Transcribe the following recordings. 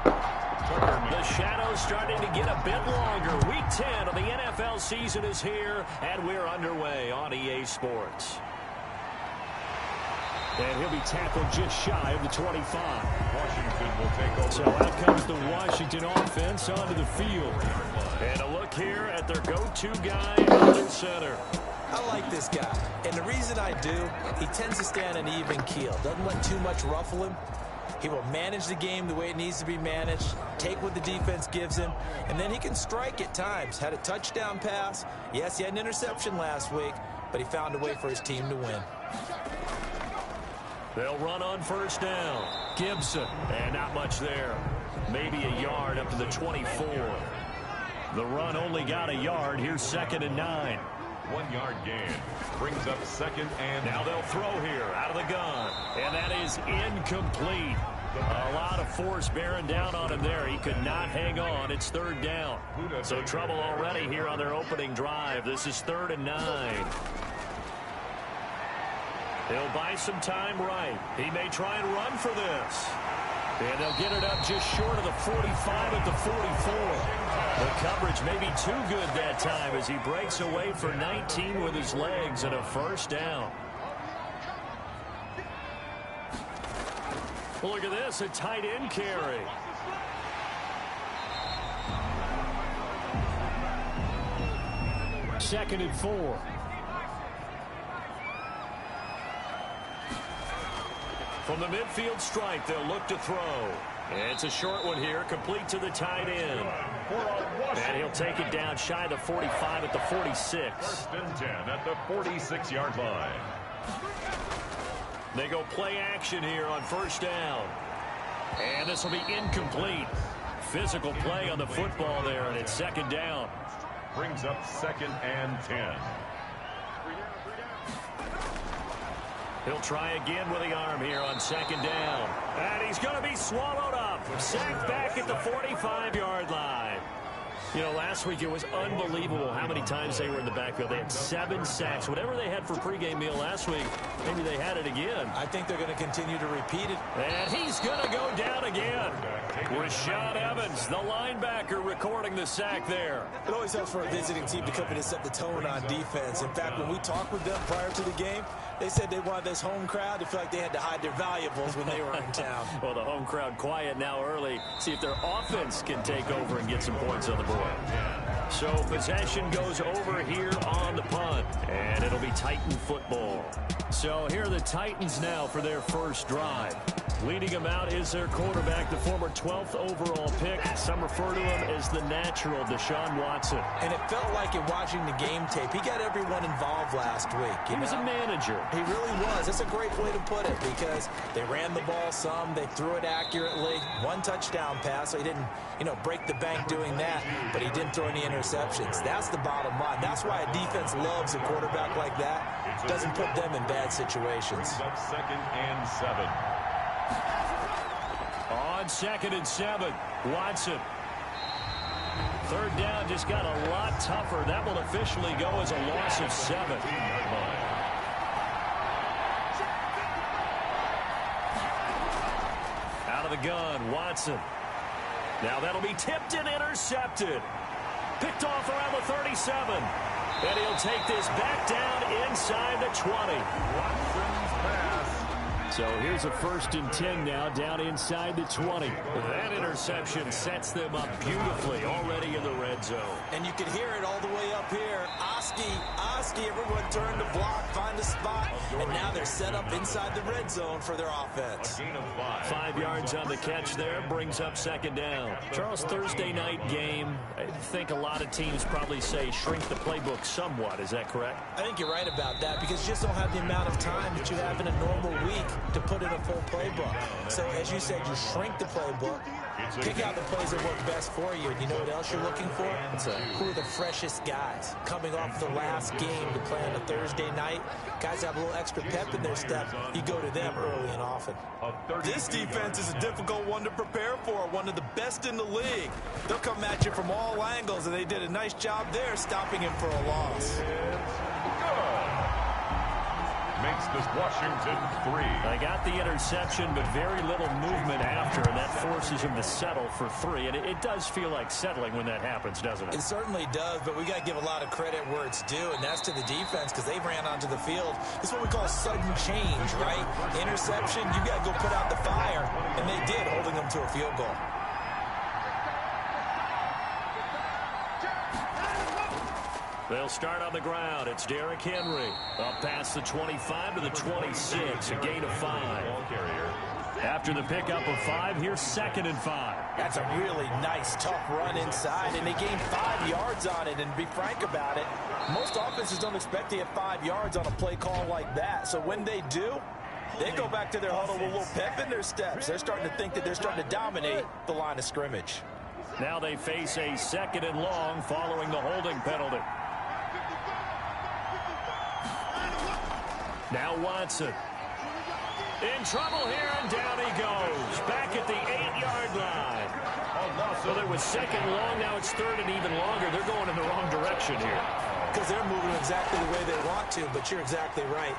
The shadow's starting to get a bit longer. Week 10 of the NFL season is here, and we're underway on EA Sports. And he'll be tackled just shy of the 25. Washington will take over. So out comes the Washington offense onto the field. And a look here at their go-to guy under center. I like this guy, and the reason I do, he tends to stay on an even keel. Doesn't let too much ruffle him. He will manage the game the way it needs to be managed, take what the defense gives him, and then he can strike at times. Had a touchdown pass. Yes, he had an interception last week, but he found a way for his team to win. They'll run on first down. Gibson, and not much there. Maybe a yard up to the 24. The run only got a yard. Here's 2nd and 9. 1 yard gain. Brings up 2nd and... Now they'll throw here out of the gun. And that is incomplete. A lot of force bearing down on him there. He could not hang on. It's 3rd down. So trouble already here on their opening drive. This is 3rd and 9. He'll buy some time right. He may try and run for this. And they'll get it up just short of the 45 at the 44. The coverage may be too good that time as he breaks away for 19 with his legs and a 1st down. Well, look at this, a tight end carry. Second and 4. From the midfield stripe, they'll look to throw. It's a short one here, complete to the tight end. And he'll take it down shy of the 45 at the 46. 1st and 10 at the 46-yard line. They go play action here on 1st down. And this will be incomplete. Physical play on the football there, and it's 2nd down. Brings up 2nd and 10. He'll try again with the arm here on 2nd down. And he's going to be swallowed up. Sacked back at the 45-yard line. You know, last week it was unbelievable how many times they were in the backfield. They had 7 sacks. Whatever they had for pregame meal last week, maybe they had it again. I think they're going to continue to repeat it. And he's going to go down again. Rashaan Evans, the linebacker, recording the sack there. It always helps for a visiting team to come in and set the tone on defense. In fact, when we talked with them prior to the game, they said they wanted this home crowd to feel like they had to hide their valuables when they were in town. Well, the home crowd quiet now early. See if their offense can take over and get some points on the board. So possession goes over here on the punt, and it'll be Titan football. So here are the Titans now for their first drive. Leading them out is their quarterback, the former 12th overall pick. Some refer to him as the natural, Deshaun Watson. And it felt like in watching the game tape, he got everyone involved last week. He was a manager. He really was. That's a great way to put it because they ran the ball some, they threw it accurately. 1 touchdown pass, so he didn't, break the bank doing that, but he didn't throw any interceptions. That's the bottom line. That's why a defense loves a quarterback like that. Doesn't put them in bad situations. Up 2nd and 7. On 2nd and 7, Watson. 3rd down just got a lot tougher. That will officially go as a loss of 7. Out of the gun, Watson. Now that'll be tipped and intercepted. Picked off around the 37. And he'll take this back down inside the 20. Watson's pass. So here's a 1st and 10 now down inside the 20. That interception sets them up beautifully already in the red zone. And you can hear it all the way up here. Oski, everyone turned to block, find a spot, and now they're set up inside the red zone for their offense. A gain of 5. 5 yards on the catch there, brings up 2nd down. Charles, Thursday night game, I think a lot of teams probably say shrink the playbook somewhat. Is that correct? I think you're right about that because you just don't have the amount of time that you have in a normal week to put in a full playbook. So as you said, you shrink the playbook, pick out the plays that work best for you. And you know what else you're looking for? Who are the freshest guys coming off the last game to play on a Thursday night? Guys have a little extra pep in their step. You go to them early and often. This defense is a difficult one to prepare for, one of the best in the league. They'll come at you from all angles, and they did a nice job there stopping him for a loss. makes this Washington 3. I got the interception, but very little movement after, and that forces him to settle for 3. And it does feel like settling when that happens, doesn't it? It certainly does, but we got to give a lot of credit where it's due, and that's to the defense because they ran onto the field. It's what we call sudden change, right? Interception, you got to go put out the fire, and they did, holding them to a field goal. They'll start on the ground. It's Derrick Henry. Up past the 25 to the 26. A gain of 5. After the pickup of 5, here's 2nd and 5. That's a really nice, tough run inside, and they gained 5 yards on it. And to be frank about it, most offenses don't expect to get 5 yards on a play call like that. So when they do, they go back to their huddle with a little pep in their steps. They're starting to think that they're starting to dominate the line of scrimmage. Now they face a 2nd and long following the holding penalty. Now Watson. In trouble here, and down he goes. Back at the 8-yard line. So there was 2nd long, now it's 3rd and even longer. They're going in the wrong direction here. Because they're moving exactly the way they want to, but you're exactly right.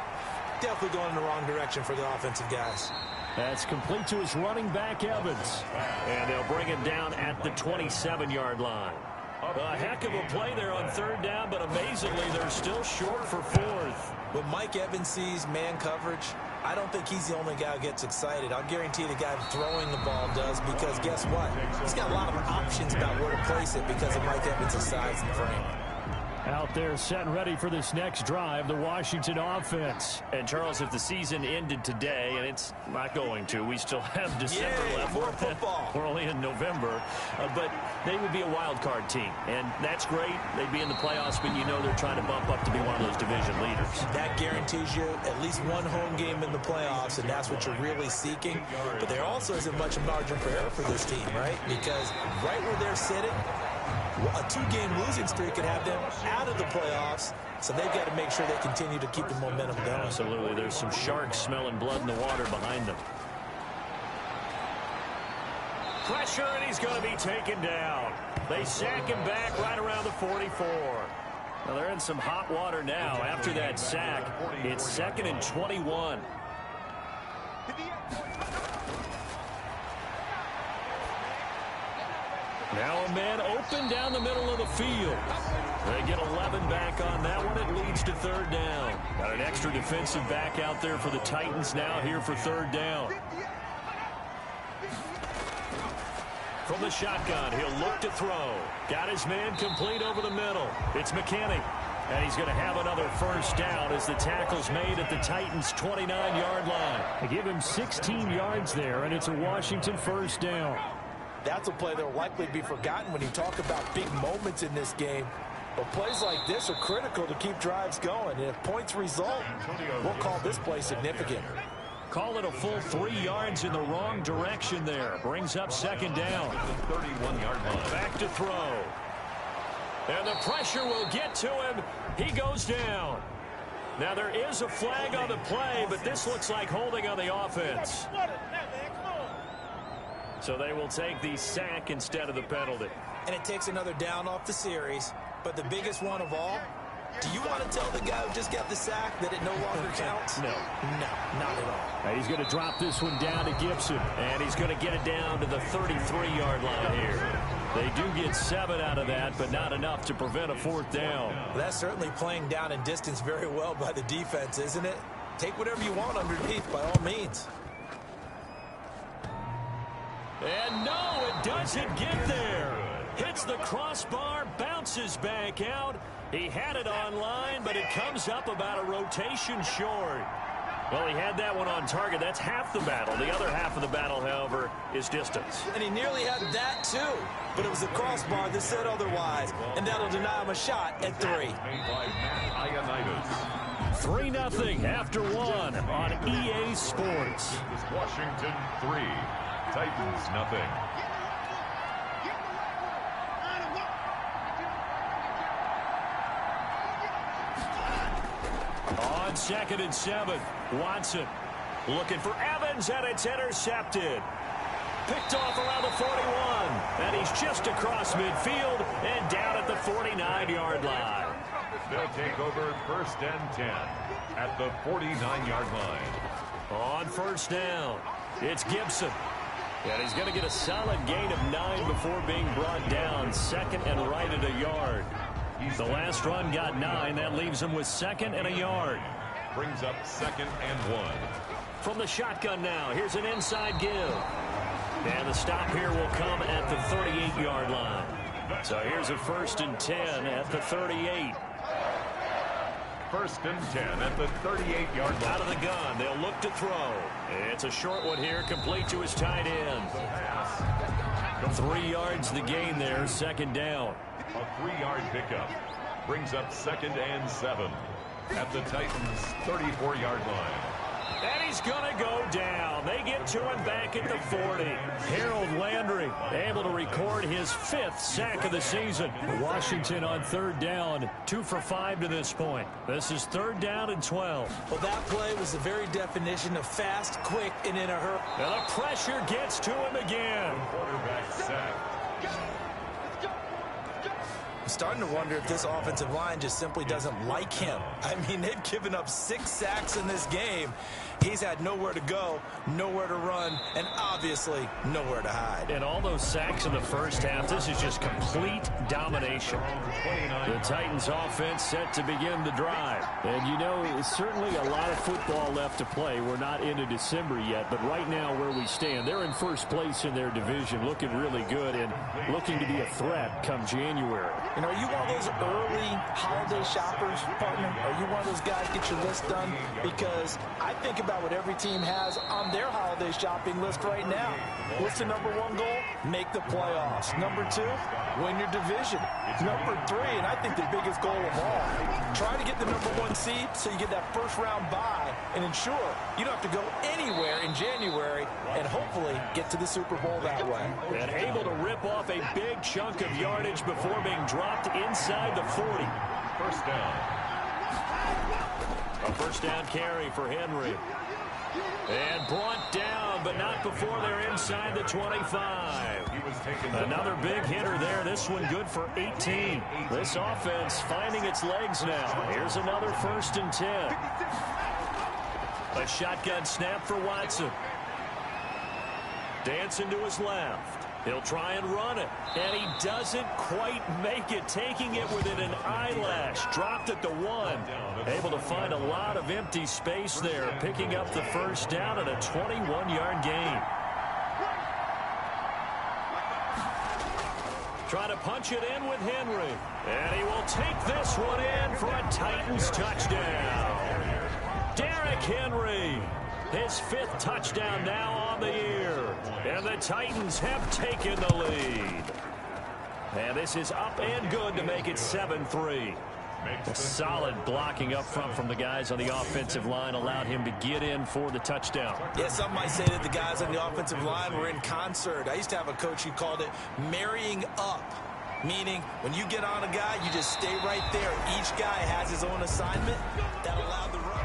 Definitely going in the wrong direction for the offensive guys. That's complete to his running back, Evans. And they'll bring him down at the 27-yard line. A heck of a play there on 3rd down, but amazingly, they're still short for 4th. When Mike Evans sees man coverage, I don't think he's the only guy who gets excited. I'll guarantee the guy throwing the ball does, because guess what? He's got a lot of options about where to place it because of Mike Evans' size and frame. Out there set and ready for this next drive, the Washington offense. And Charles, if the season ended today, and it's not going to, we still have December left. More football. We're only in November, but they would be a wild card team, and that's great. They'd be in the playoffs, but you know they're trying to bump up to be one of those division leaders. That guarantees you at least one home game in the playoffs, and that's what you're really seeking. But there also isn't much margin for error for this team, right? Because right where they're sitting, a 2-game losing streak could have them out of the playoffs, so they've got to make sure they continue to keep the momentum going. Absolutely. There's some sharks smelling blood in the water behind them. Pressure, and he's going to be taken down. They sack him back right around the 44. Now they're in some hot water now. After that sack, it's 2nd and 21. Now a man open down the middle of the field. They get 11 back on that one. It leads to 3rd down. Got an extra defensive back out there for the Titans now here for 3rd down. From the shotgun, he'll look to throw. Got his man complete over the middle. It's McKinney. And he's going to have another 1st down as the tackle's made at the Titans' 29-yard line. They give him 16 yards there, and it's a Washington 1st down. That's a play that will likely be forgotten when you talk about big moments in this game. But plays like this are critical to keep drives going. And if points result, we'll call this play significant. Call it a full 3 yards in the wrong direction there. Brings up 2nd down. 31-yard line. Back to throw. And the pressure will get to him. He goes down. Now there is a flag on the play, but this looks like holding on the offense. So they will take the sack instead of the penalty. And it takes another down off the series. But the biggest one of all, do you want to tell the guy who just got the sack that it no longer counts? No. No, not at all. Now he's going to drop this one down to Gibson. And he's going to get it down to the 33-yard line here. They do get 7 out of that, but not enough to prevent a 4th down. Well, that's certainly playing down in distance very well by the defense, isn't it? Take whatever you want underneath by all means. And no, it doesn't get there. Hits the crossbar, bounces back out. He had it online, but it comes up about a rotation short. Well, he had that one on target. That's half the battle. The other half of the battle, however, is distance. And he nearly had that, too. But it was the crossbar that said otherwise. And that'll deny him a shot at 3. 3-0 after 1 on EA Sports. Washington 3, Titans 0. On 2nd and 7, Watson looking for Evans, and it's intercepted. Picked off around the 41, and he's just across midfield and down at the 49-yard line. They'll take over 1st and 10 at the 49-yard line. On 1st down, it's Gibson. And he's going to get a solid gain of 9 before being brought down. 2nd and right at a yard. The last run got 9. That leaves him with 2nd and a yard. Brings up 2nd and 1. From the shotgun now, here's an inside give. And the stop here will come at the 38-yard line. So here's a 1st and 10 at the 38. 1st and 10 at the 38-yard line. Out of the gun, they'll look to throw. It's a short one here, complete to his tight end. 3 yards the gain there, 2nd down. A 3-yard pickup brings up 2nd and 7 at the Titans' 34-yard line. And he's going to go down. They get to him back at the 40. Harold Landry able to record his 5th sack of the season. Washington on 3rd down, 2 for 5 to this point. This is 3rd down and 12. Well, that play was the very definition of fast, quick, and in a hurry. And the pressure gets to him again. Quarterback sack. I'm starting to wonder if this offensive line just simply doesn't like him. I mean, they've given up 6 sacks in this game. He's had nowhere to go, nowhere to run, and obviously nowhere to hide. And all those sacks in the first half, this is just complete domination. The Titans offense set to begin the drive. And you know, it's certainly a lot of football left to play. We're not into December yet, but right now where we stand, they're in first place in their division, looking really good and looking to be a threat come January. You know, are you one of those early holiday shoppers, partner? Are you one of those guys get your list done? Because I think about what every team has on their holiday shopping list right now. What's the number 1 goal? Make the playoffs. Number 2, win your division. Number 3, and I think the biggest goal of all, try to get the number 1 seed so you get that first-round bye and ensure you don't have to go anywhere in January and hopefully get to the Super Bowl that way. And able to rip off a big chunk of yardage before being dropped inside the 40. 1st down. A 1st down carry for Henry. And brought down, but not before they're inside the 25. Another big hitter there. This one good for 18. This offense finding its legs now. Here's another 1st and 10. A shotgun snap for Watson. Dancing to his left. He'll try and run it, and he doesn't quite make it, taking it within an eyelash. Dropped at the 1. Able to find a lot of empty space there, picking up the 1st down and a 21-yard gain. Try to punch it in with Henry, and he will take this one in for a Titans touchdown. Derrick Henry. His 5th touchdown now on the year. And the Titans have taken the lead. And this is up and good to make it 7-3. Solid blocking up front from the guys on the offensive line allowed him to get in for the touchdown. Yeah, some might say that the guys on the offensive line were in concert. I used to have a coach who called it marrying up. Meaning, when you get on a guy, you just stay right there. Each guy has his own assignment that allowed the runner.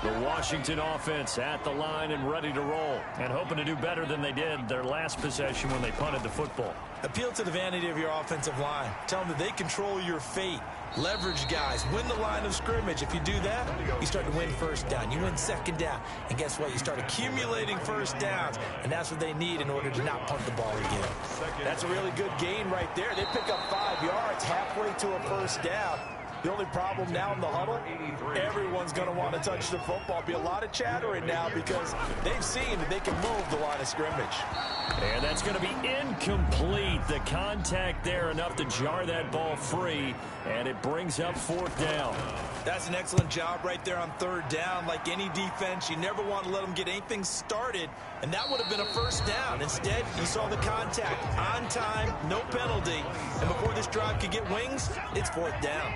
The Washington offense at the line and ready to roll. And hoping to do better than they did their last possession when they punted the football. Appeal to the vanity of your offensive line. Tell them that they control your fate. Leverage guys. Win the line of scrimmage. If you do that, you start to win 1st down. You win 2nd down. And guess what? You start accumulating 1st downs. And that's what they need in order to not punt the ball again. That's a really good gain right there. They pick up 5 yards halfway to a 1st down. The only problem now in the huddle, everyone's going to want to touch the football. Be a lot of chattering now because they've seen that they can move the line of scrimmage. And that's going to be incomplete. The contact there enough to jar that ball free, and it brings up 4th down. That's an excellent job right there on 3rd down. Like any defense, you never want to let them get anything started, and that would have been a 1st down. Instead, you saw the contact on time, no penalty, and before this drive could get wings, it's 4th down.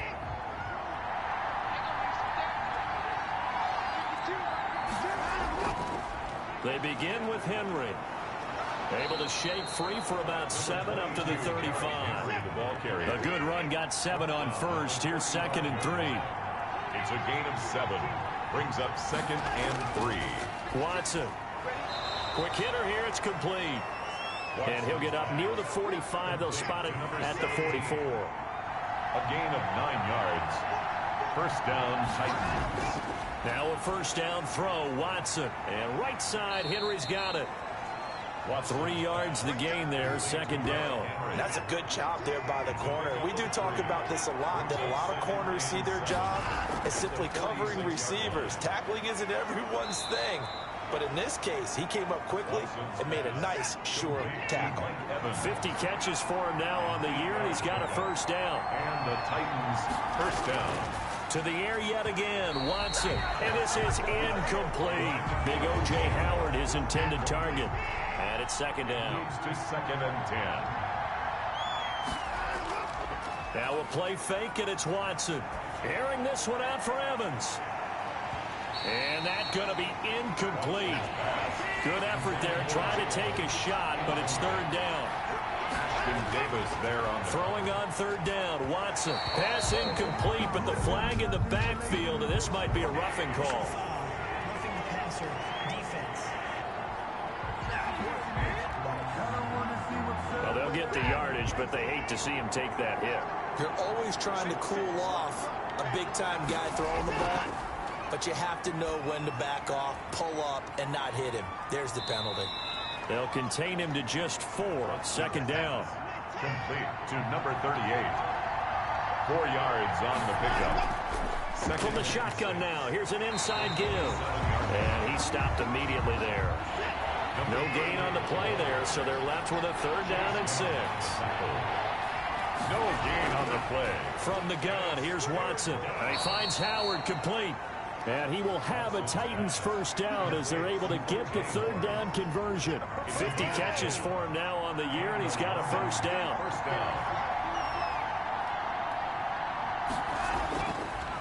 They begin with Henry. Able to shake free for about 7 up to the 35. A good run, got 7 on 1st. Here's 2nd and 3. It's a gain of 7. Brings up 2nd and 3. Watson. Quick hitter here, it's complete. And he'll get up near the 45. They'll spot it at the 44. A gain of 9 yards. First down, Titans. Now a first down throw, Watson. And right side, Henry's got it. 3 yards the gain there, second down. That's a good job there by the corner. We do talk about this a lot, that a lot of corners see their job as simply covering receivers. Tackling isn't everyone's thing. But in this case, he came up quickly and made a nice, sure tackle. 50 catches for him now on the year, and he's got a first down. And the Titans first down. To the air yet again, Watson. And this is incomplete. Big O.J. Howard, his intended target. And it's second down. Moves to second and 10. Now a play fake, and it's Watson. Airing this one out for Evans. And that's going to be incomplete. Good effort there, trying to take a shot, but it's third down. Davis there on throwing on third down. Watson. Pass incomplete, but the flag in the backfield, and this might be a roughing call. Well, they'll get the yardage, but they hate to see him take that hit. You're always trying to cool off a big-time guy throwing the ball, but you have to know when to back off, pull up, and not hit him. There's the penalty. They'll contain him to just 4. Second down. Complete to number 38. 4 yards on the pickup. From the shotgun now. Here's an inside give. And he stopped immediately there. No gain on the play there, so they're left with a third down and 6. No gain on the play. From the gun, here's Watson. And he finds Howard complete. And he will have a Titans first down as they're able to get the third down conversion. 50 catches for him now on the year, and he's got a first down.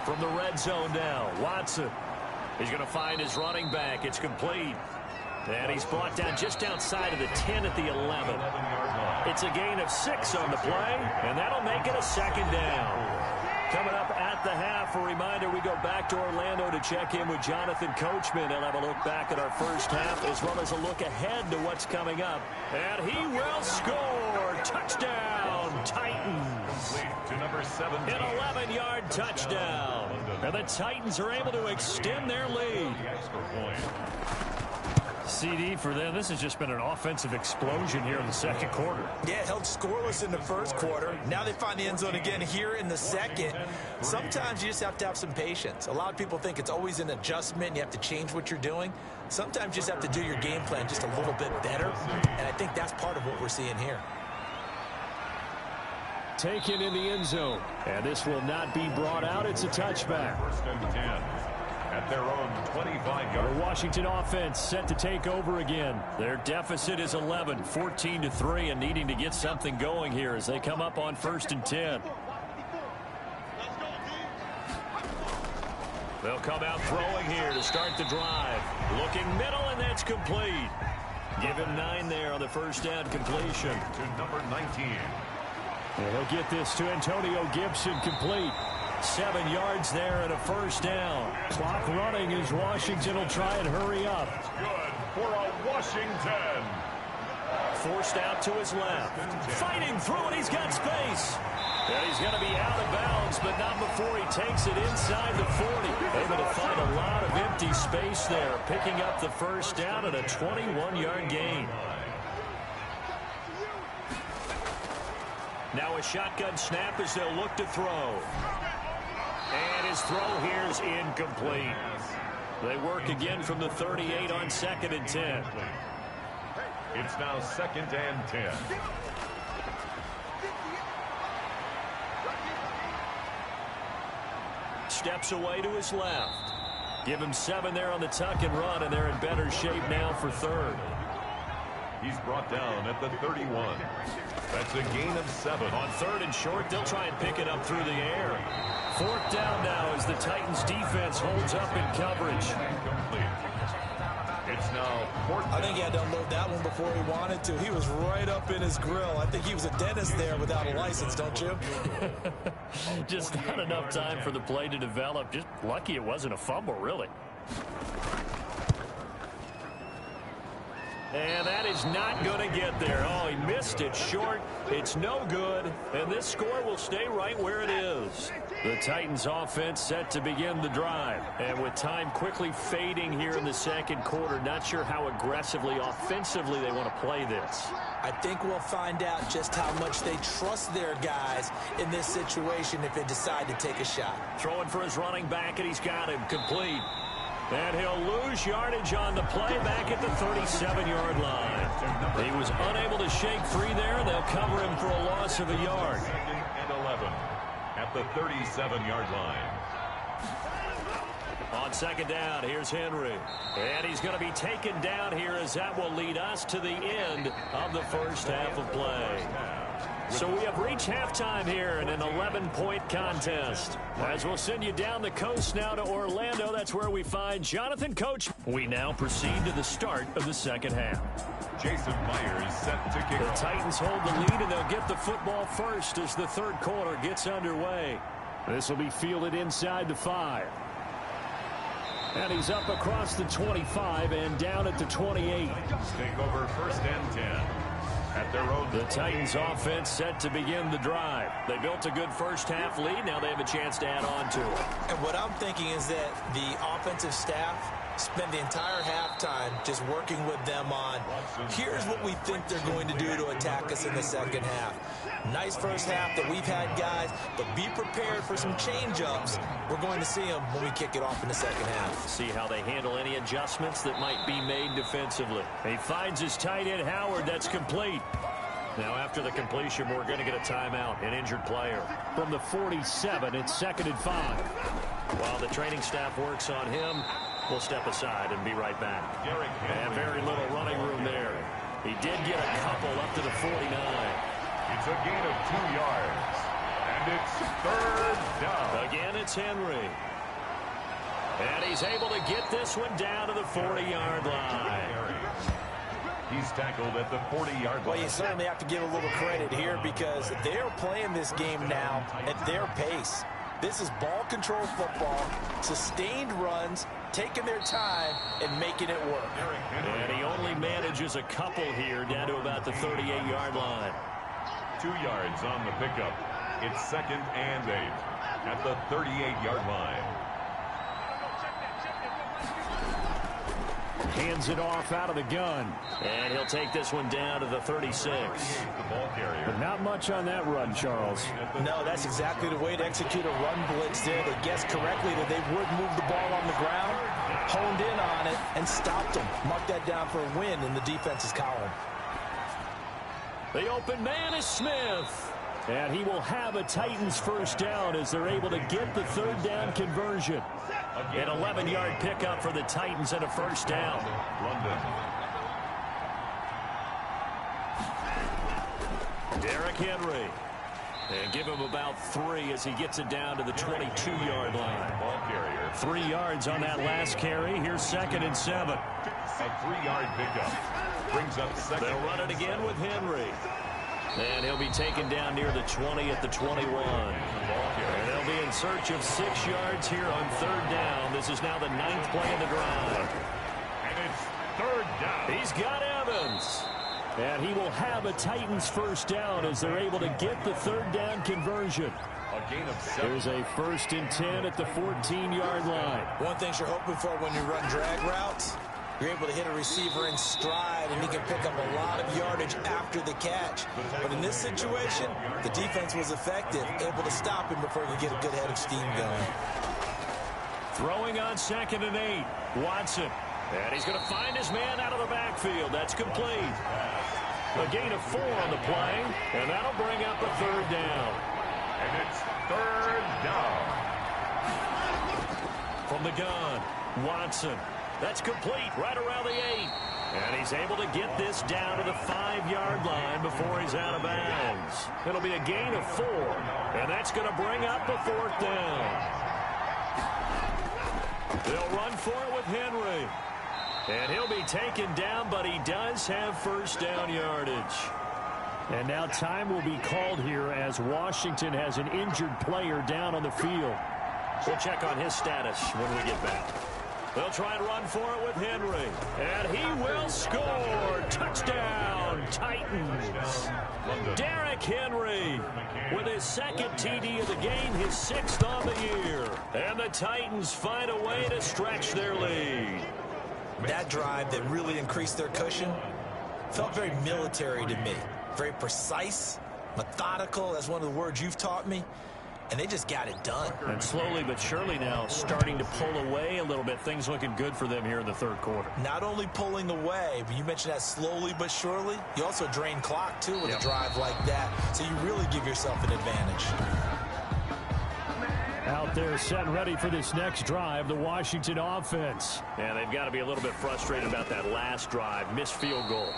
From the red zone now, Watson. He's going to find his running back. It's complete. And he's brought down just outside of the 10 at the 11. It's a gain of 6 on the play, and that'll make it a second down. Coming up at the half, a reminder, we go back to Orlando to check in with Jonathan Coachman. He'll have a look back at our first half as well as a look ahead to what's coming up. And he will score. Touchdown, Titans. To number 17. An 11-yard touchdown. And the Titans are able to extend their lead. CD for them. This has just been an offensive explosion here in the second quarter. Yeah, held scoreless in the first quarter. Now they find the end zone again here in the second. Sometimes you just have to have some patience. A lot of people think it's always an adjustment. You have to change what you're doing. Sometimes you just have to do your game plan just a little bit better. And I think that's part of what we're seeing here. Taken in the end zone. And this will not be brought out. It's a touchback. First and 10. At their own 25-yard. The Washington offense set to take over again. Their deficit is 11, 14-3, and needing to get something going here as they come up on first and 10. They'll come out throwing here to start the drive. Looking middle, and that's complete. Give him 9 there on the first down completion. To number 19. And he'll get this to Antonio Gibson, complete. 7 yards there and a first down. Clock running as Washington will try and hurry up. Good for a Washington. Forced out to his left. Fighting through it. He's got space. And he's going to be out of bounds, but not before he takes it inside the 40. Able to find a lot of empty space there, picking up the first down and a 21-yard gain. Now a shotgun snap as they'll look to throw. And his throw here is incomplete. They work again from the 38 on second and 10. It's now second and 10. Steps away to his left. Give him 7 there on the tuck and run, and they're in better shape now for third. He's brought down at the 31. That's a gain of 7. On third and short, they'll try and pick it up through the air. Fourth down now as the Titans defense holds up in coverage. It's now fourth. I think he had to unload that one before he wanted to. He was right up in his grill. I think he was a dentist there without a license, don't you? Just not enough time for the play to develop. Just lucky it wasn't a fumble, really. And that is not going to get there. Oh, he missed it short. It's no good. And this score will stay right where it is. The Titans offense set to begin the drive. And with time quickly fading here in the second quarter, not sure how aggressively, offensively they want to play this. I think we'll find out just how much they trust their guys in this situation if they decide to take a shot. Throwing for his running back, and he's got him complete. And he'll lose yardage on the play back at the 37-yard line. He was unable to shake free there. They'll cover him for a loss of a yard. Second and 11 at the 37-yard line. On second down, here's Henry. And he's going to be taken down here as that will lead us to the end of the first half of play. So we have reached halftime here in an 11-point contest. As we'll send you down the coast now to Orlando, that's where we find Jonathan Coach. We now proceed to the start of the second half. Jason Myers set to kick The off. Titans hold the lead, and they'll get the football first as the third quarter gets underway. This will be fielded inside the 5. And he's up across the 25 and down at the 28. Take over first and 10. At their own. The Titans offense set to begin the drive. They built a good first half lead. Now they have a chance to add on to it. And what I'm thinking is that the offensive staff spend the entire halftime just working with them on, here's what we think they're going to do to attack us in the second half. Nice first half that we've had, guys, but be prepared for some change-ups. We're going to see them when we kick it off in the second half. See how they handle any adjustments that might be made defensively. He finds his tight end, Howard. That's complete. Now, after the completion, we're going to get a timeout, an injured player. From the 47, it's second and 5. While the training staff works on him, we'll step aside and be right back. And very little running room there. He did get a couple up to the 49. It's a gain of 2 yards. And it's third down. Again, it's Henry. And he's able to get this one down to the 40-yard line. He's tackled at the 40-yard line. Well, you certainly have to give a little credit here because they're playing this game now at their pace. This is ball control football, sustained runs, taking their time, and making it work. And he only manages a couple here down to about the 38-yard line. 2 yards on the pickup. It's second and 8 at the 38-yard line. Hands it off out of the gun. And he'll take this one down to the 36. The ball carrier. But not much on that run, Charles. No, that's exactly the way to execute a run blitz there. They guessed correctly that they would move the ball on the ground, honed in on it, and stopped them. Mark that down for a win in the defense's column. The open man is Smith. And he will have a Titans first down as they're able to get the third down conversion. An 11-yard pickup for the Titans and a first down. London. Derrick Henry. And give him about 3 as he gets it down to the 22-yard line. Ball carrier. 3 yards on that last carry. Here's second and 7. A 3-yard pickup. Brings up second. They'll run it again with Henry. And he'll be taken down near the 20 at the 21. And they'll be in search of 6 yards here on third down. This is now the 9th play of the drive. And it's third down. He's got Evans. And he will have a Titans first down as they're able to get the third down conversion. A gain of 7. There's a first and 10 at the 14-yard line. One thing you're hoping for when you run drag routes, you're able to hit a receiver in stride, and he can pick up a lot of yardage after the catch. But in this situation, the defense was effective, able to stop him before he could get a good head of steam going. Throwing on second and 8. Watson. And he's going to find his man out of the backfield. That's complete. A gain of 4 on the play, and that'll bring up a third down. And it's third down. From the gun, Watson. That's complete right around the 8. And he's able to get this down to the 5-yard line before he's out of bounds. It'll be a gain of 4, and that's going to bring up a fourth down. They'll run for it with Henry. And he'll be taken down, but he does have first down yardage. And now time will be called here as Washington has an injured player down on the field. We'll check on his status when we get back. They'll try and run for it with Henry. And he will score. Touchdown, Titans. Derrick Henry with his second TD of the game, his 6th on the year. And the Titans find a way to stretch their lead. That drive that really increased their cushion felt very military to me. Very precise, methodical. That's one of the words you've taught me. And they just got it done. And slowly but surely now starting to pull away a little bit. Things looking good for them here in the third quarter. Not only pulling away, but you mentioned that slowly but surely. You also drain clock, too, with a drive like that. So you really give yourself an advantage. Out there set ready for this next drive, the Washington offense. And they've got to be a little bit frustrated about that last drive. Missed field goal.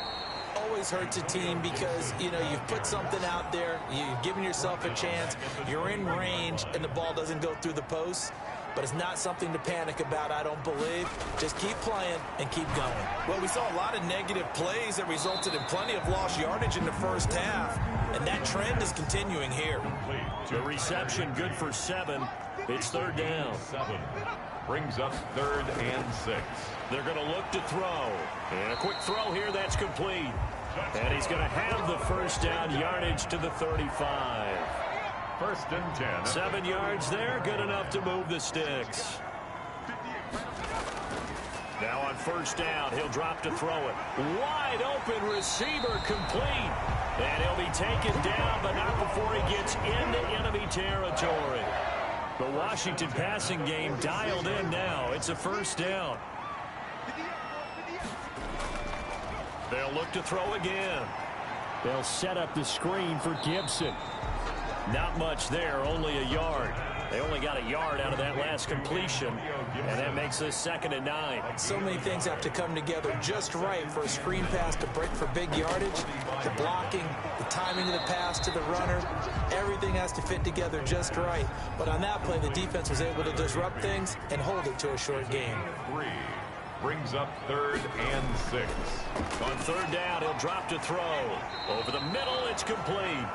Always hurts a team because, you know, you've put something out there, you've given yourself a chance, you're in range, and the ball doesn't go through the post. But it's not something to panic about, I don't believe. Just keep playing and keep going. Well, we saw a lot of negative plays that resulted in plenty of lost yardage in the first half, and that trend is continuing here. The reception good for 7. It's third down. 7 brings up 3rd and 6. They're going to look to throw. And a quick throw here, that's complete. And he's going to have the first down, yardage to the 35. 1st and 10. 7 yards there, good enough to move the sticks. Now on first down, he'll drop to throw it. Wide open receiver complete. And he'll be taken down, but not before he gets into enemy territory. The Washington passing game dialed in now. It's a first down. They'll look to throw again. They'll set up the screen for Gibson. Not much there, only a yard. They only got a yard out of that last completion, and that makes this 2nd and 9. So many things have to come together just right for a screen pass to break for big yardage. The blocking, the timing of the pass to the runner, everything has to fit together just right. But on that play, the defense was able to disrupt things and hold it to a short game. 3 brings up 3rd and 6. On third down, he'll drop to throw. Over the middle, it's complete.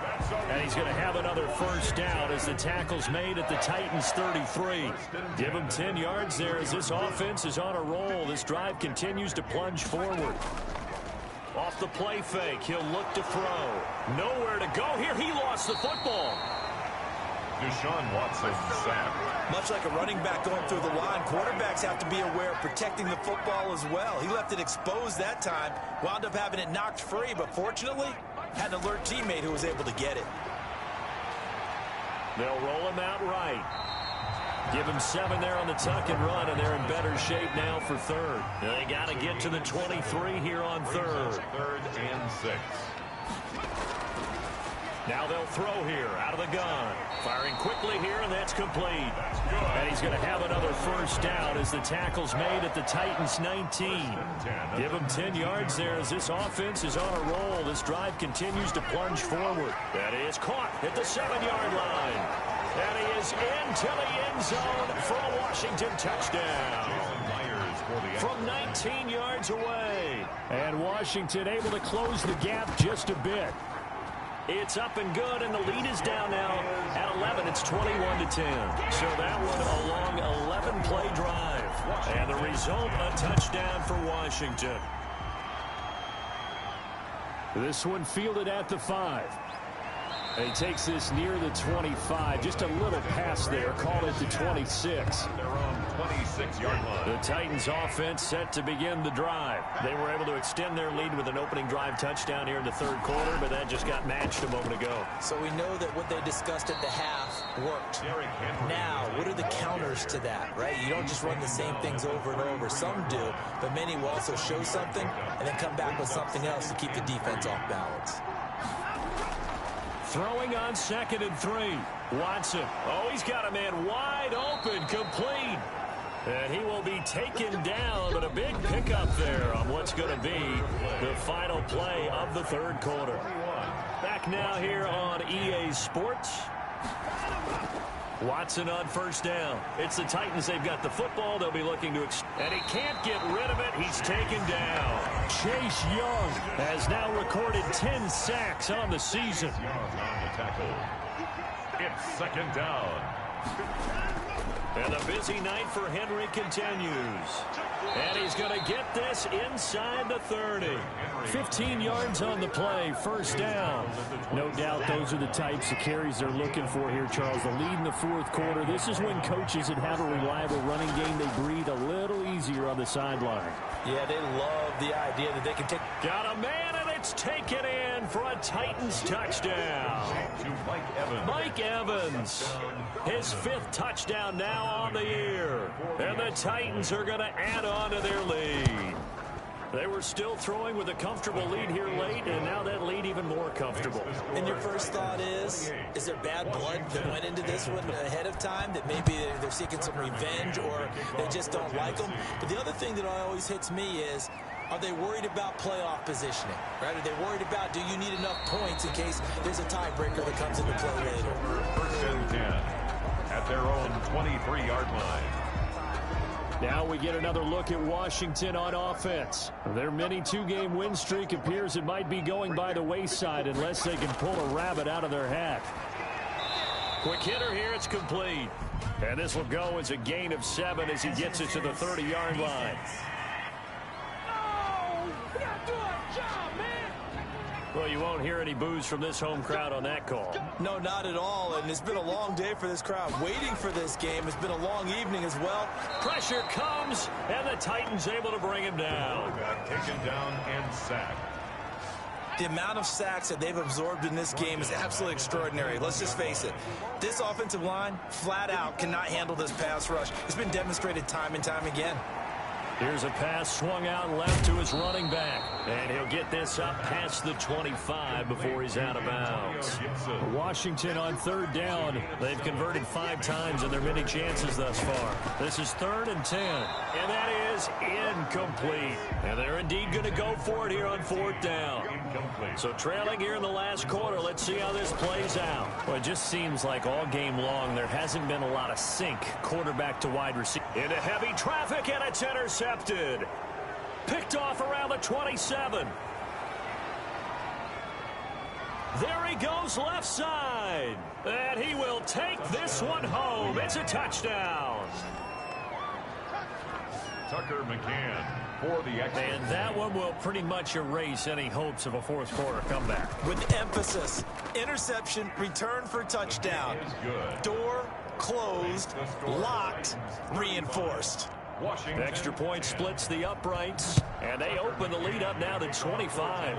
And he's going to have another first down as the tackle's made at the Titans' 33. Give him 10 yards there as this offense is on a roll. This drive continues to plunge forward. Off the play fake, he'll look to throw. Nowhere to go here. He lost the football. Deshaun Watson sacked. Much like a running back going through the line, quarterbacks have to be aware of protecting the football as well. He left it exposed that time, wound up having it knocked free, but fortunately, had an alert teammate who was able to get it. They'll roll him out right. Give him 7 there on the tuck and run, and they're in better shape now for 3rd. They got to get to the 23 here on 3rd. 3rd and 6. Now they'll throw here out of the gun. Firing quickly here, and that's complete. And he's going to have another first down as the tackle's made at the Titans' 19. Give him 10 yards there as this offense is on a roll. This drive continues to plunge forward. That is caught at the 7-yard line. And he is into the end zone for a Washington touchdown. From 19 yards away. And Washington able to close the gap just a bit. It's up and good, and the lead is down now at 11. It's 21-10. So that one a long 11-play drive. And the result, a touchdown for Washington. This one fielded at the 5. And he takes this near the 25. Just a little pass there. Call it the 26. They're on 26-yard line. The Titans offense set to begin the drive. They were able to extend their lead with an opening drive touchdown here in the third quarter, but that just got matched a moment ago. So we know that what they discussed at the half worked. Now, what are the counters to that, right? You don't just run the same things over and over. Some do, but many will also show something and then come back with something else to keep the defense off balance. Throwing on 2nd and 3. Watson. Oh, he's got a man wide open, complete. And he will be taken down, but a big pickup there on what's going to be the final play of the third quarter. Back now here on EA Sports. Watson on first down. It's the Titans. They've got the football. They'll be looking to and he can't get rid of it. He's taken down. Chase Young has now recorded 10 sacks on the season. On the tackle. It's 2nd down. And the busy night for Henry continues. And he's going to get this inside the 30. 15 yards on the play, first down. No doubt those are the types of carries they're looking for here, Charles. The lead in the fourth quarter. This is when coaches that have a reliable running game, they breathe a little easier on the sideline. Yeah, they love the idea that they can take. Got a man, and it's taken in for a Titans touchdown. To Mike Evans. Mike Evans, his 5th touchdown now on the year. And the Titans are going to add on to their lead. They were still throwing with a comfortable lead here late, and now that lead even more comfortable. And your first thought is there bad blood that went into this one ahead of time, that maybe they're seeking some revenge or they just don't like them? But the other thing that always hits me is, are they worried about playoff positioning? Right? Are they worried about, do you need enough points in case there's a tiebreaker that comes into play later? First and 10 at their own 23-yard line. Now we get another look at Washington on offense. Their mini 2-game win streak appears it might be going by the wayside unless they can pull a rabbit out of their hat. Quick hitter here, it's complete. And this will go as a gain of 7 as he gets it to the 30-yard line. Well, you won't hear any boos from this home crowd on that call. No, not at all. And it's been a long day for this crowd waiting for this game. It's been a long evening as well. Pressure comes, and the Titans able to bring him down. Taken down and sacked. The amount of sacks that they've absorbed in this game is absolutely extraordinary. Let's just face it. This offensive line, flat out, cannot handle this pass rush. It's been demonstrated time and time again. Here's a pass swung out left to his running back. And he'll get this up past the 25 before he's out of bounds. Washington on 3rd down. They've converted 5 times in their many chances thus far. This is 3rd and 10. And that is incomplete. And they're indeed going to go for it here on 4th down. So trailing here in the last quarter, let's see how this plays out. Well, it just seems like all game long there hasn't been a lot of sync quarterback to wide receiver. Into heavy traffic, and it's intercepted. Picked off around the 27. There he goes left side. And he will take this one home. It's a touchdown. Tucker McCann for the extra. And that one will pretty much erase any hopes of a fourth quarter comeback. With emphasis, interception, return for touchdown. Good. Door closed, locked, reinforced. Washington. Extra point splits the uprights, and they open the lead up now to 25.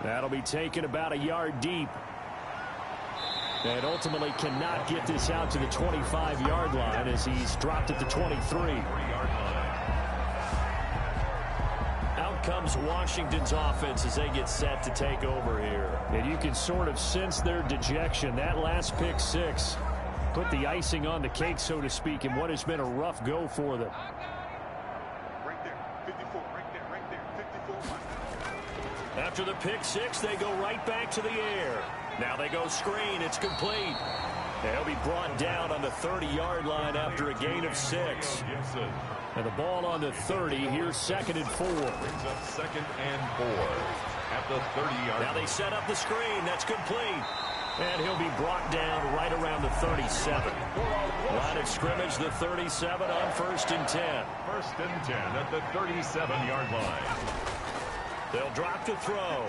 That'll be taken about a yard deep. And ultimately cannot get this out to the 25-yard line as he's dropped at the 23. Out comes Washington's offense as they get set to take over here. And you can sort of sense their dejection. That last pick 6 put the icing on the cake, so to speak, in what has been a rough go for them. Right there, 54, right there, 54. After the pick 6, they go right back to the air. Now they go screen. It's complete. They'll be brought down on the 30-yard line after a gain of 6. And the ball on the 30. Here's 2nd and 4. Brings up 2nd and 4 at the 30-yard line. Now they set up the screen. That's complete. And he'll be brought down right around the 37. Line of scrimmage, the 37 on 1st and 10. 1st and 10 at the 37-yard line. They'll drop to throw.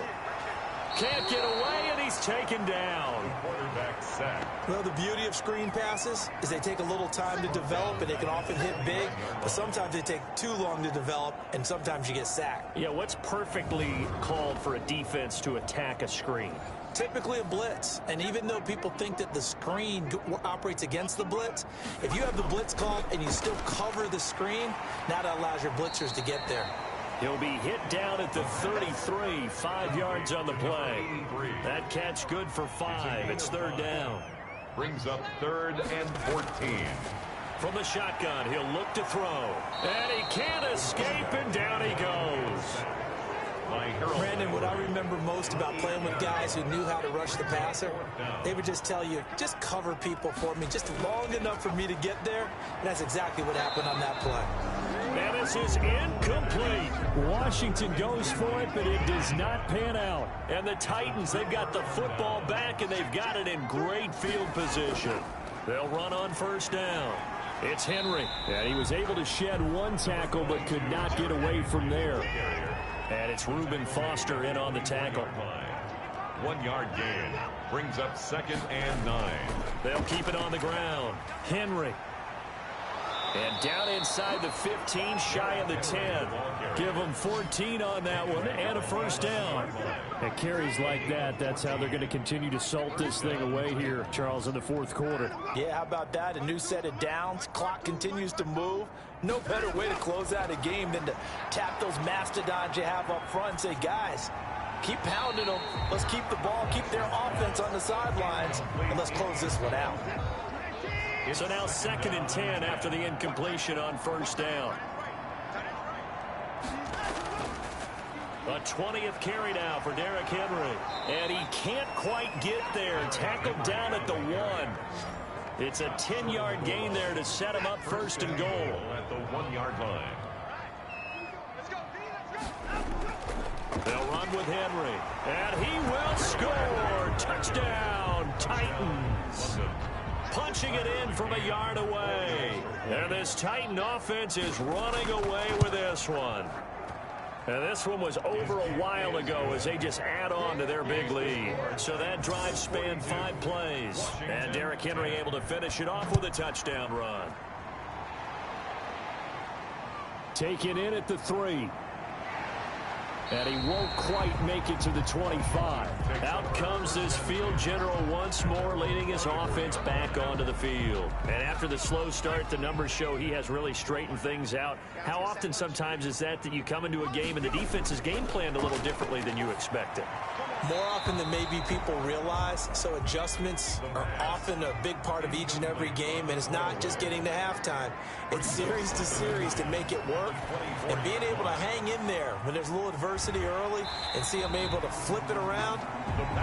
Can't get away, and he's taken down. Quarterback sack. Well, the beauty of screen passes is they take a little time to develop, and they can often hit big, but sometimes they take too long to develop, and sometimes you get sacked. Yeah, what's perfectly called for a defense to attack a screen? Typically a blitz, and even though people think that the screen operates against the blitz, if you have the blitz called and you still cover the screen, now that allows your blitzers to get there. He'll be hit down at the 33, 5 yards on the play. That catch good for 5. It's 3rd down. Brings up 3rd and 14. From the shotgun, he'll look to throw. And he can't escape, and down he goes. Brandon, what I remember most about playing with guys who knew how to rush the passer, they would just tell you, just cover people for me, just long enough for me to get there. And that's exactly what happened on that play. And this is incomplete. Washington goes for it, but it does not pan out. And the Titans, they've got the football back, and they've got it in great field position. They'll run on first down. It's Henry. And he was able to shed one tackle but could not get away from there. And it's Reuben Foster in on the tackle. 1 yard gain. Brings up 2nd and 9. They'll keep it on the ground. Henry. And down inside the 15, shy of the 10. Give them 14 on that one and a first down. At carries like that, that's how they're going to continue to salt this thing away here, Charles, in the fourth quarter. Yeah, how about that? A new set of downs. Clock continues to move. No better way to close out a game than to tap those mastodons you have up front and say, guys, keep pounding them. Let's keep the ball, keep their offense on the sidelines, and let's close this one out. So now 2nd and 10 after the incompletion on first down. A 20th carry now for Derrick Henry. And he can't quite get there. Tackled down at the 1. It's a 10-yard gain there to set him up 1st and goal. At the 1 yard line. They'll run with Henry. And he will score. Touchdown, Titans. Punching it in from a yard away. And this Titan offense is running away with this one. And this one was over a while ago as they just add on to their big lead. So that drive spanned 5 plays. And Derrick Henry able to finish it off with a touchdown run. Taken in at the 3. And he won't quite make it to the 25. Out comes this field general once more, leading his offense back onto the field. And after the slow start, the numbers show he has really straightened things out. How often sometimes is that you come into a game and the defense is game planned a little differently than you expected? More often than maybe people realize, so adjustments are often a big part of each and every game, and it's not just getting to halftime. It's series to series to make it work, and being able to hang in there when there's a little adversity early and see them able to flip it around,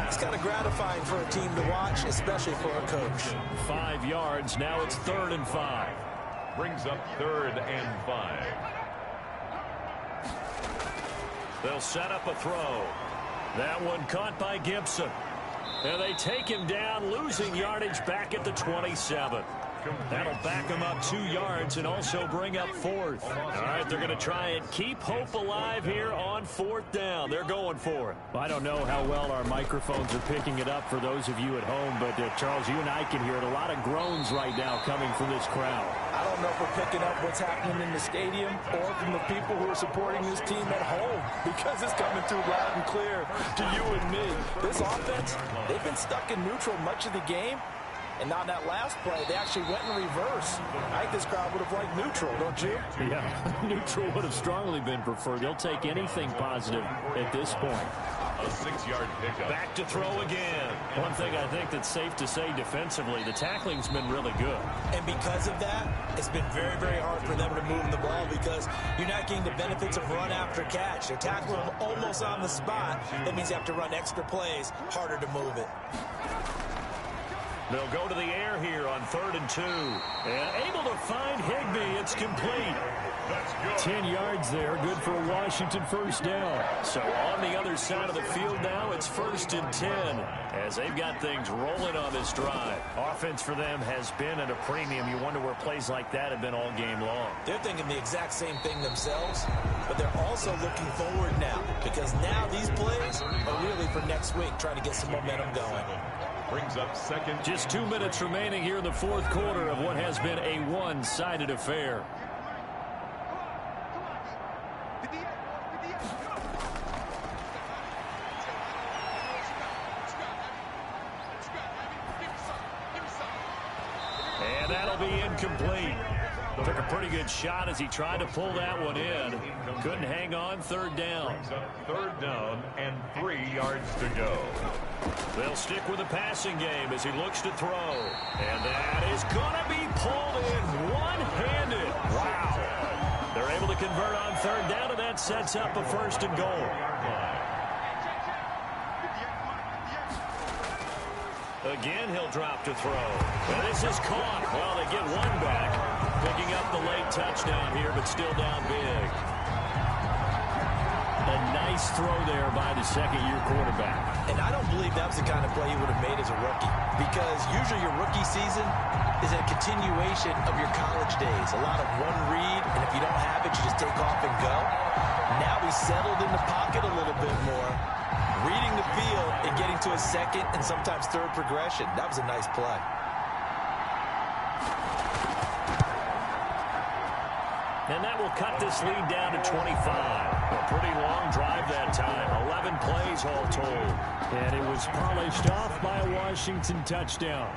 it's kind of gratifying for a team to watch, especially for a coach. 5 yards, now it's 3rd and 5. Brings up 3rd and 5. They'll set up a throw. That one caught by Gibson. And they take him down, losing yardage back at the 27. That'll back him up 2 yards and also bring up 4th. All right, they're going to try and keep hope alive here on 4th down. They're going for it. I don't know how well our microphones are picking it up for those of you at home, but Charles, you and I can hear it. A lot of groans right now coming from this crowd. I don't know if we're picking up what's happening in the stadium or from the people who are supporting this team at home, because it's coming through loud and clear to you and me. This offense, they've been stuck in neutral much of the game. And on that last play, they actually went in reverse. I think this crowd would have liked neutral, don't you? Yeah, neutral would have strongly been preferred. They'll take anything positive at this point. A 6-yard pickup. Back to throw again. One thing I think that's safe to say defensively, the tackling's been really good. And because of that, it's been very, very hard for them to move the ball because you're not getting the benefits of run after catch. They're tackling them almost on the spot. That means you have to run extra plays, harder to move it. They'll go to the air here on 3rd and 2. And able to find Higbee. It's complete. 10 yards there. Good for a Washington first down. So on the other side of the field now, it's 1st and 10 as they've got things rolling on this drive. Offense for them has been at a premium. You wonder where plays like that have been all game long. They're thinking the exact same thing themselves, but they're also looking forward now because now these plays are really for next week, trying to get some momentum going. Brings up 2nd. Just 2 minutes remaining here in the fourth quarter of what has been a one-sided affair. And that'll be incomplete. Took a pretty good shot as he tried to pull that one in. Couldn't hang on. 3rd down. Brings up 3rd down and 3 yards to go. They'll stick with the passing game as he looks to throw. And that is going to be pulled in one-handed. Wow. They're able to convert on 3rd down, and that sets up a 1st and goal. Again, he'll drop to throw. And this is caught. Well, they get one back. Picking up the late touchdown here, but still down big. nice throw there by the second-year quarterback. And I don't believe that was the kind of play he would have made as a rookie, because usually your rookie season is a continuation of your college days. A lot of one read, and if you don't have it, you just take off and go. Now he's settled in the pocket a little bit more, reading the field and getting to a second and sometimes third progression. That was a nice play. And that will cut this lead down to 25. A pretty long drive that time. 11 plays all told. And it was polished off by a Washington touchdown.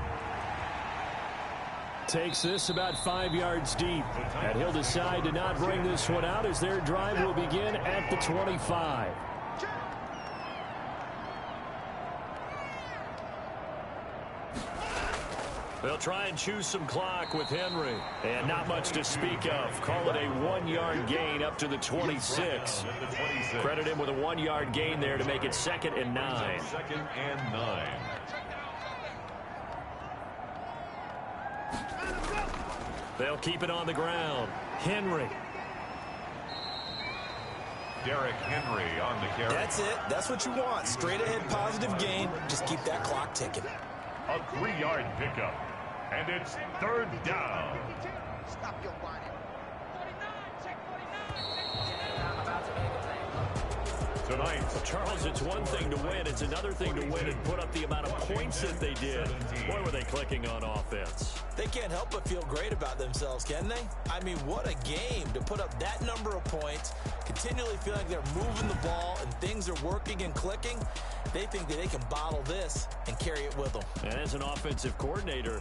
Takes this about 5 yards deep. And he'll decide to not bring this one out as their drive will begin at the 25. They'll try and choose some clock with Henry. And not much to speak of. Call it a 1-yard gain up to the 26. Credit him with a 1-yard gain there to make it 2nd and 9. 2nd and 9. They'll keep it on the ground. Henry. Derrick Henry on the carry. That's it. That's what you want. Straight ahead positive gain. Just keep that clock ticking. A 3-yard pickup. And it's 3rd down. Stop your whining. Tonight, Charles, it's one thing to win. It's another thing to win and put up the amount of points that they did. Boy, were they clicking on offense. They can't help but feel great about themselves, can they? I mean, what a game to put up that number of points, continually feel like they're moving the ball and things are working and clicking. They think that they can bottle this and carry it with them. And as an offensive coordinator,